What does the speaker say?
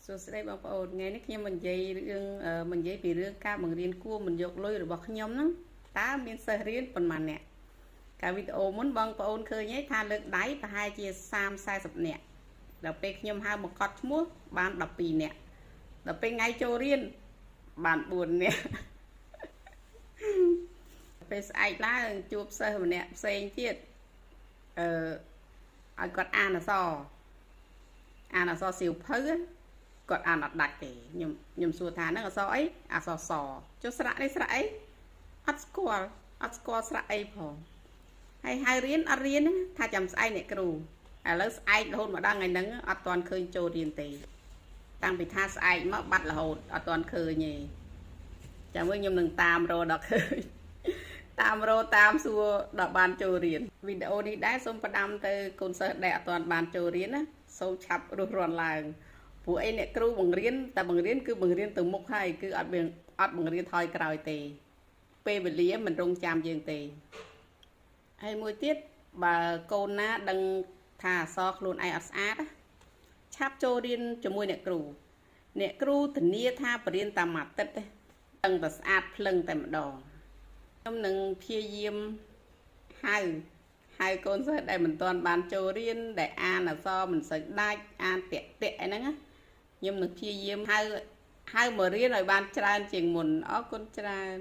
សួស្តីបងប្អូនថ្ងៃនេះខ្ញុំនិយាយពីរឿងការបង្រៀនគួរមិនយកលុយរបស់ខ្ញុំហ្នឹងតើមានសិស្សរៀនប៉ុន្មានអ្នកកាលវីដេអូមុនបងប្អូនឃើញហើយថាលើកដៃប្រហែលជា30-40នាក់ដល់ពេលខ្ញុំហៅមកកត់ឈ្មោះបាន12នាក់ដល់ពេលថ្ងៃចូលរៀនបាន4នាក់ពេលស្អែកឡើងជួបសិស្សម្នាក់ផ្សេងទៀតឲ្យគាត់អានអក្សរសៀវភៅគាត់អានអត់ដាច់ទេខ្ញុំសួរថាហ្នឹងអក្សរអីអក្សរសចុះស្រៈនេះស្រៈអីអត់ស្គាល់ស្រៈអីផងហើយហៅរៀនអត់រៀនថាចាំស្អែកអ្នកគ្រូឥឡូវស្អែករហូតមកដល់ថ្ងៃហ្នឹងអត់ទាន់ឃើញចូលរៀនទេតាំងពីថាស្អែកមកបាត់រហូតអត់ទាន់ឃើញទេចាំមើលខ្ញុំនឹងតាមរកដល់ឃើញតាមសួរដល់បានចូលរៀនវីដេអូនេះដែរសូមផ្ដាំទៅកូនសិស្សដែលអត់ទាន់បានចូលរៀនណាសូមឆាប់រស់រាន់ឡើងព្រោះអីអ្នកគ្រូបង្រៀនតែបង្រៀនគឺបង្រៀនទៅមុខហើយគឺអត់បង្រៀនថយក្រោយទេពេលវេលាមិនរងចាំយើងទេហើយមួយទៀតបើកូនណាដឹងថាអក្សរខ្លួនឯងអត់ស្អាតឆាប់ចូលរៀនជាមួយអ្នកគ្រូធានាថាបរៀនតាមអាទិត្យទេដឹងតែស្អាតភ្លឹងតែម្ដងខ្ញុំនឹងព្យាយាមហៅកូនសិស្សដែលមិនទាន់បានចូលរៀនដែលអានអក្សរមិនសូវដាច់អានតាក់អីហ្នឹងខ្ញុំនឹងព្យាយាមហៅមករៀនឲ្យបានច្រើនជាងមុនអរគុណច្រើន